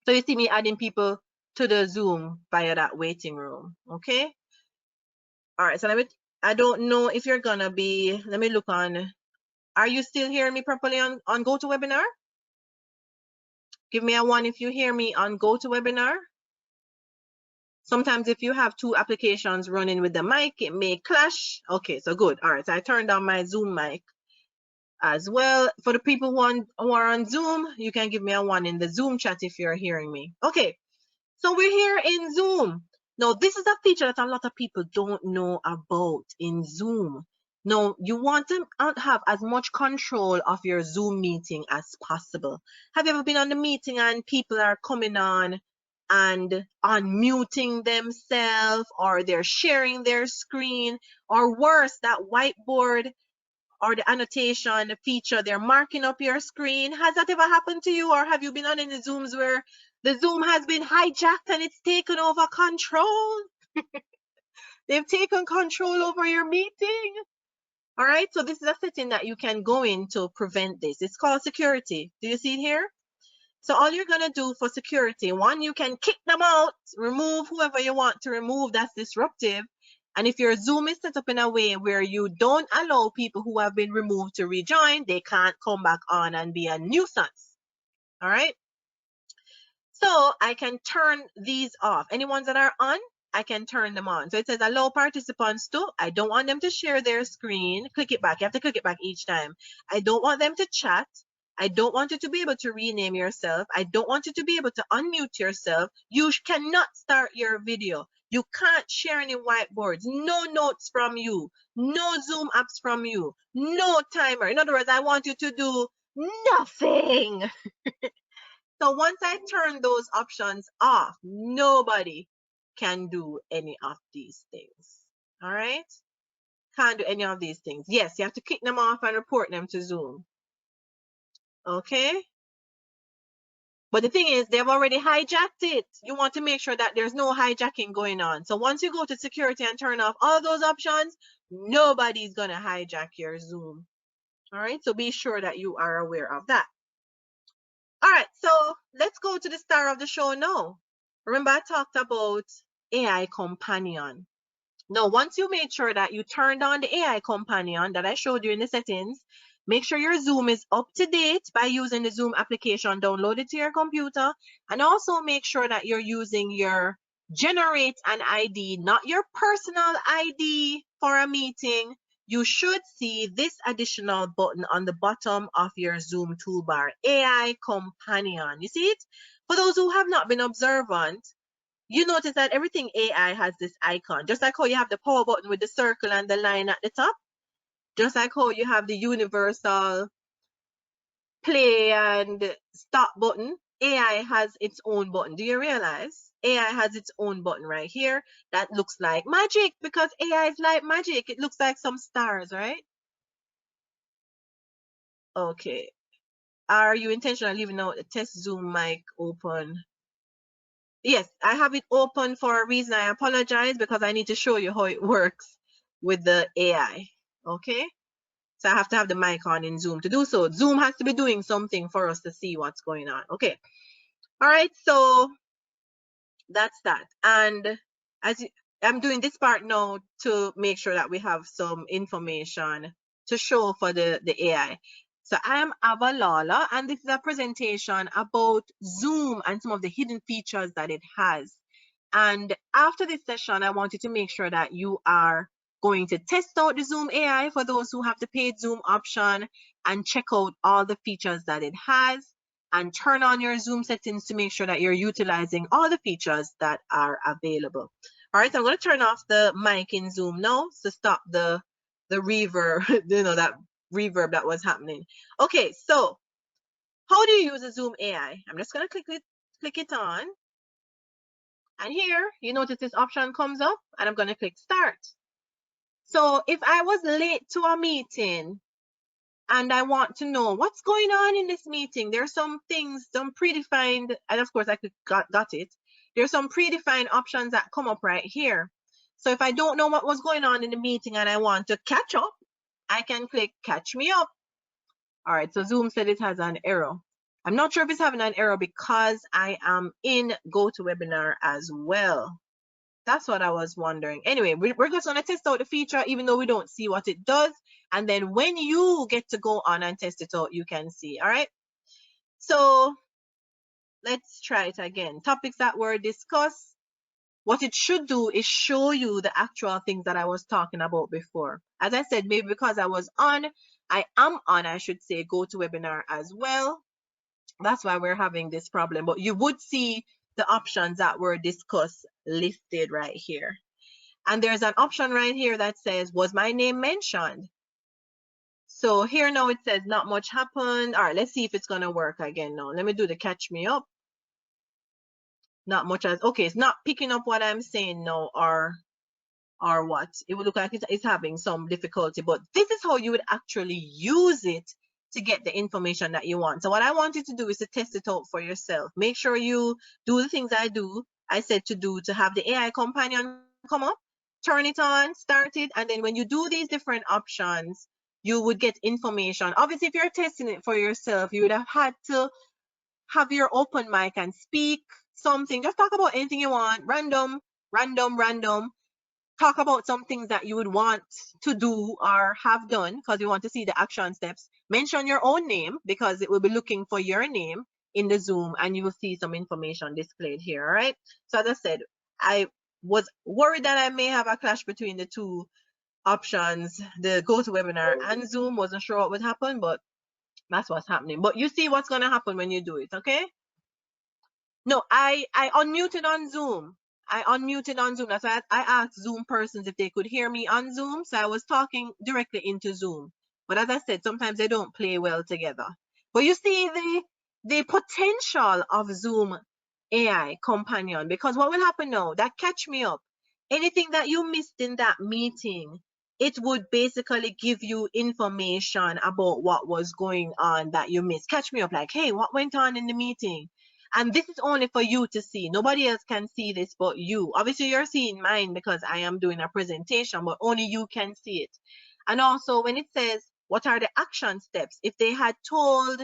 So you see me adding people to the Zoom via that waiting room. Okay. All right. So I don't know if you're going to be, let me look on. Are you still hearing me properly on GoToWebinar? Give me a 1 if you hear me on GoToWebinar. Sometimes if you have two applications running with the mic, it may clash. Okay, so good. All right, so I turned on my Zoom mic as well. For the people who are on Zoom, you can give me a 1 in the Zoom chat if you're hearing me. Okay, so we're here in Zoom. Now, this is a feature that a lot of people don't know about in Zoom. Now, you want to have as much control of your Zoom meeting as possible. Have you ever been on the meeting and people are coming on and unmuting themselves, or they're sharing their screen, or worse, that whiteboard or the annotation feature, they're marking up your screen? Has that ever happened to you? Or have you been on any Zooms where the Zoom has been hijacked and it's taken over control? They've taken control over your meeting. All right, so this is a setting that you can go in to prevent this. It's called security. Do you see it here? So all you're going to do for security, one, you can kick them out, remove whoever you want to remove that's disruptive. And if your Zoom is set up in a way where you don't allow people who have been removed to rejoin, they can't come back on and be a nuisance. All right. So I can turn these off. Any ones that are on, I can turn them on. So it says allow participants to. I don't want them to share their screen. Click it back. You have to click it back each time. I don't want them to chat. I don't want you to be able to rename yourself. I don't want you to be able to unmute yourself. You cannot start your video. You can't share any whiteboards. No notes from you. No Zoom apps from you. No timer. In other words, I want you to do nothing. So once I turn those options off, nobody can do any of these things. All right? Can't do any of these things. Yes, you have to kick them off and report them to Zoom. Okay? But the thing is, they've already hijacked it. You want to make sure that there's no hijacking going on. So once you go to security and turn off all those options, nobody's going to hijack your Zoom. All right? So be sure that you are aware of that. All right, so let's go to the star of the show now. Remember, I talked about AI Companion. Now, once you made sure that you turned on the AI Companion that I showed you in the settings, make sure your Zoom is up to date by using the Zoom application, download it to your computer, and also make sure that you're using your generate an ID, not your personal ID for a meeting. You should see this additional button on the bottom of your Zoom toolbar, AI Companion. You see it? For those who have not been observant, you notice that everything AI has this icon, just like how you have the power button with the circle and the line at the top, just like how you have the universal play and stop button. AI has its own button. Do you realize? AI has its own button right here that looks like magic, because AI is like magic. It looks like some stars, right? Okay. Are you intentionally leaving out the test Zoom mic open? Yes, I have it open for a reason. I apologize, because I need to show you how it works with the AI. Okay. So I have to have the mic on in Zoom to do so. Zoom has to be doing something for us to see what's going on. Okay. All right. So that's that. And I'm doing this part now to make sure that we have some information to show for the AI. So I am Avalala, and this is a presentation about Zoom and some of the hidden features that it has. And after this session, I want you to make sure that you are going to test out the Zoom AI for those who have the paid Zoom option, and check out all the features that it has, and turn on your Zoom settings to make sure that you're utilizing all the features that are available. All right, so I'm going to turn off the mic in Zoom now to stop the reverb, that reverb that was happening. Okay, so how do you use a Zoom AI? I'm just going to click it on. And here, you notice this option comes up, and I'm going to click start. So if I was late to a meeting and I want to know what's going on in this meeting, there's some things, some predefined, and of course I got it. There's some predefined options that come up right here. So if I don't know what was going on in the meeting and I want to catch up, I can click catch me up. All right, so Zoom said it has an error. I'm not sure if it's having an error because I am in GoToWebinar as well. That's what I was wondering. Anyway, we're just going to test out the feature, even though we don't see what it does. And then when you get to go on and test it out, you can see. All right. So let's try it again. Topics that were discussed. what it should do is show you the actual things that I was talking about before. As I said, maybe because I am on, I should say, GoToWebinar as well. That's why we're having this problem. But you would see the options that were discussed listed right here. And there's an option right here that says, was my name mentioned? So here now it says not much happened. All right, let's see if it's going to work again now. Let me do the catch me up. Not much as, okay, it's not picking up what I'm saying now, or what. It would look like it's having some difficulty, but this is how you would actually use it to get the information that you want. So what I want you to do is to test it out for yourself. Make sure you do the things I said to do, to have the AI companion come up, turn it on, start it, and then when you do these different options, you would get information. Obviously, if you're testing it for yourself, you would have had to have your open mic and speak something. Just talk about anything you want, random. Talk about some things that you would want to do or have done, because you want to see the action steps. Mention your own name, because it will be looking for your name in the Zoom, and you will see some information displayed here. All right. So as I said, I was worried that I may have a clash between the two options, the GoToWebinar and Zoom. Wasn't sure what would happen, but that's what's happening. But you see what's going to happen when you do it. Okay. No, I unmuted on Zoom. I unmuted on Zoom. That's why I asked Zoom persons if they could hear me on Zoom. So I was talking directly into Zoom. But as I said, sometimes they don't play well together. But you see the potential of Zoom AI companion, because what will happen now, that catch me up, anything that you missed in that meeting, it would basically give you information about what was going on that you missed. Catch me up, like, hey, what went on in the meeting? And this is only for you to see. Nobody else can see this but you. Obviously, you're seeing mine because I am doing a presentation, but only you can see it. And also, when it says, what are the action steps? If they had told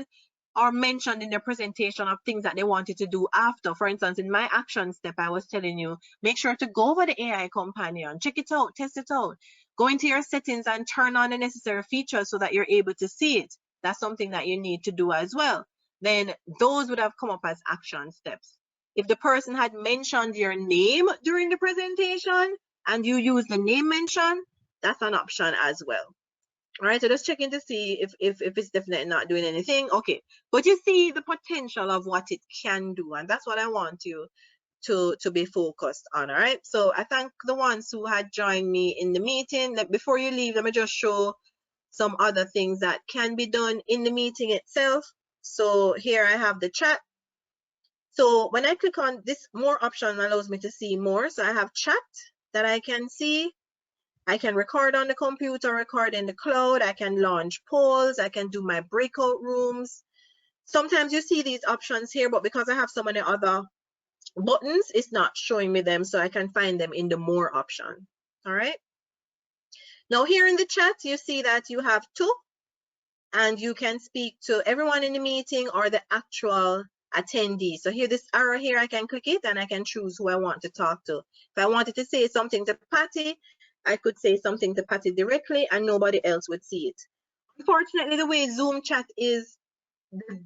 or mentioned in the presentation of things that they wanted to do after, for instance, in my action step, I was telling you, make sure to go over the AI companion, check it out, test it out. Go into your settings and turn on the necessary features so that you're able to see it. That's something that you need to do as well. Then those would have come up as action steps. If the person had mentioned your name during the presentation and you use the name mention, that's an option as well. All right, so just checking to see if it's definitely not doing anything. Okay, but you see the potential of what it can do, and that's what I want you to be focused on. All right, so I thank the ones who had joined me in the meeting. Before you leave, let me just show some other things that can be done in the meeting itself. So here I have the chat. So when I click on this, more option allows me to see more. So I have chat that I can see. I can record on the computer, record in the cloud. I can launch polls. I can do my breakout rooms. Sometimes you see these options here, but because I have so many other buttons, it's not showing me them. So I can find them in the more option. All right. Now here in the chat, you see that you have two, and you can speak to everyone in the meeting or the actual attendee. So here, this arrow here, I can click it and I can choose who I want to talk to. If I wanted to say something to Patty, I could say something to Patty directly and nobody else would see it. Unfortunately, the way Zoom chat is, the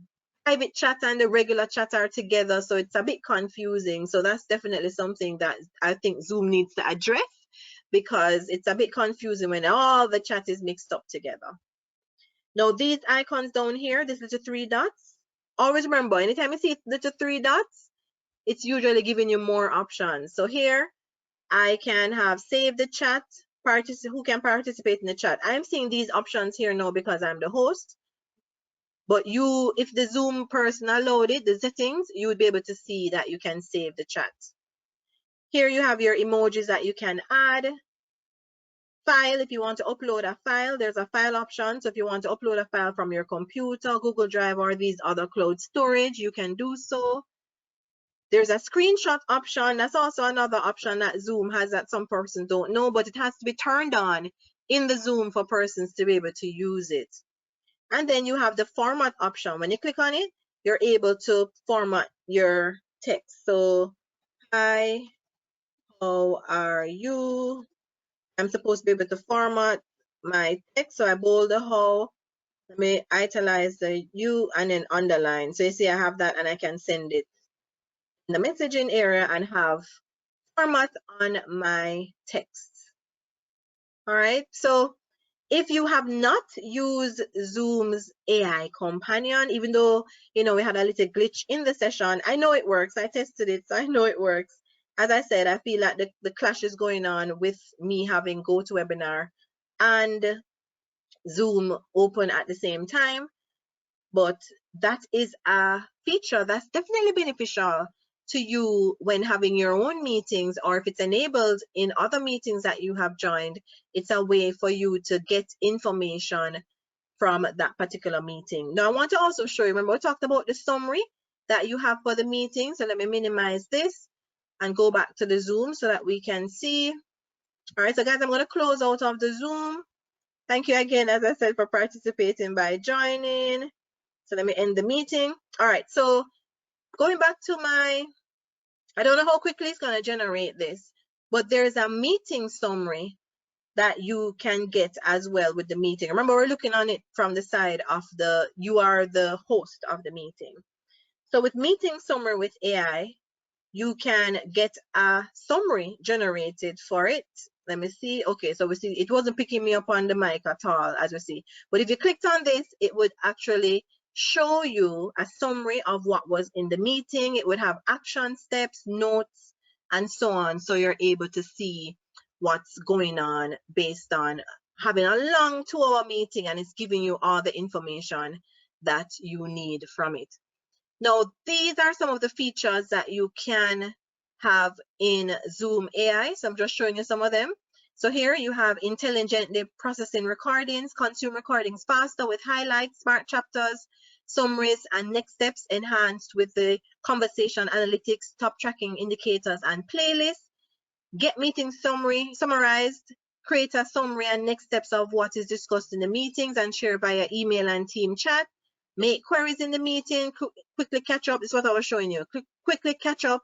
private chat and the regular chat are together, so it's a bit confusing. So that's definitely something that I think Zoom needs to address, because it's a bit confusing when all the chat is mixed up together. Now these icons down here, this little three dots, always remember, anytime you see little three dots, it's usually giving you more options. So here I can have save the chat, who can participate in the chat. I'm seeing these options here now because I'm the host. But you, if the Zoom person allowed it, the settings, you would be able to see that you can save the chat. Here you have your emojis that you can add. File, if you want to upload a file, there's a file option. So if you want to upload a file from your computer, Google Drive, or these other cloud storage, you can do so. There's a screenshot option. That's also another option that Zoom has that some persons don't know, but it has to be turned on in the Zoom for persons to be able to use it. And then you have the format option. When you click on it, you're able to format your text. So, hi, how are you? I'm supposed to be able to format my text. So I bold the how, let me italize the you, and then underline. So you see I have that, and I can send it in the messaging area and have format on my text. All right, so if you have not used Zoom's AI companion, even though, you know, we had a little glitch in the session, I know it works. I tested it, so I know it works. As I said, I feel like the clash is going on with me having GoToWebinar and Zoom open at the same time. But that is a feature that's definitely beneficial to you when having your own meetings, or if it's enabled in other meetings that you have joined, it's a way for you to get information from that particular meeting. Now, I want to also show you, remember we talked about the summary that you have for the meeting. So let me minimize this and go back to the Zoom so that we can see. All right, so guys, I'm going to close out of the Zoom. Thank you again, as I said, for participating by joining. So let me end the meeting. All right, so going back to I don't know how quickly it's going to generate this, but there's a meeting summary that you can get as well with the meeting. Remember, we're looking on it from the side of you are the host of the meeting. So with meeting summary with AI, you can get a summary generated for it. Let me see. Okay, so we see it wasn't picking me up on the mic at all, as we see. But if you clicked on this, it would actually show you a summary of what was in the meeting. It would have action steps, notes, and so on. So you're able to see what's going on based on having a long 2-hour meeting, and it's giving you all the information that you need from it. Now, these are some of the features that you can have in Zoom AI. So I'm just showing you some of them. So here you have intelligently processing recordings, consume recordings faster with highlights, smart chapters, summaries, and next steps enhanced with the conversation analytics, top tracking indicators, and playlists. Get meeting summary summarized, create a summary and next steps of what is discussed in the meetings and share via email and team chat. Make queries in the meeting, quickly catch up. This is what I was showing you. Quickly catch up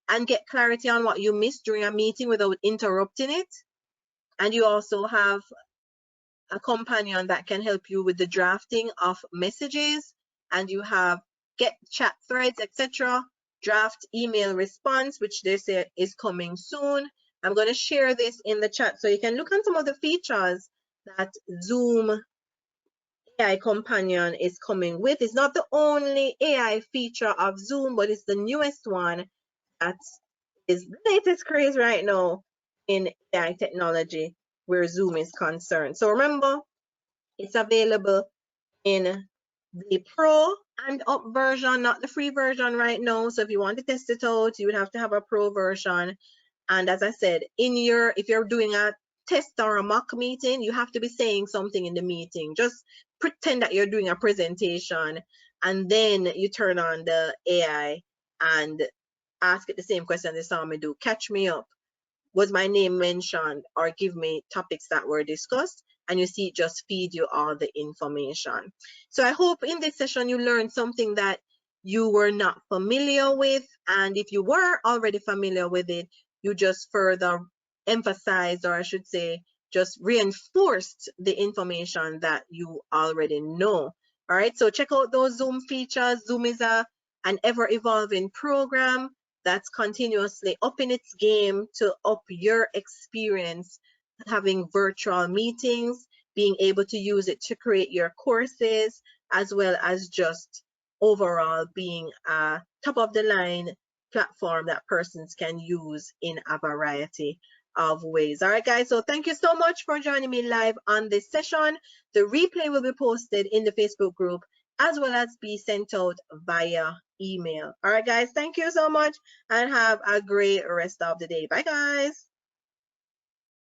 and get clarity on what you missed during a meeting without interrupting it. And you also have a companion that can help you with the drafting of messages. And you have get chat threads, etc. Draft email response, which they say is coming soon. I'm going to share this in the chat so you can look at some of the features that Zoom AI companion is coming with. It's not the only AI feature of Zoom, but it's the newest one that is the latest craze right now in AI technology where Zoom is concerned. So remember, it's available in the Pro and Up version, not the free version right now. So if you want to test it out, you would have to have a Pro version. And as I said, if you're doing a test or a mock meeting, you have to be saying something in the meeting. Just pretend that you're doing a presentation, and then you turn on the AI and ask it the same question they saw me do. Catch me up. Was my name mentioned? Or give me topics that were discussed. And you see, it just feed you all the information. So I hope in this session you learned something that you were not familiar with. And if you were already familiar with it, you just further emphasized, or I should say, just reinforced the information that you already know. All right, so check out those Zoom features. Zoom is an ever-evolving program that's continuously upping its game to up your experience having virtual meetings, being able to use it to create your courses, as well as just overall being a top of the line platform that persons can use in a variety of ways. All right, guys, so thank you so much for joining me live on this session. The replay will be posted in the Facebook group as well as be sent out via email. All right, guys, thank you so much and have a great rest of the day. Bye, guys.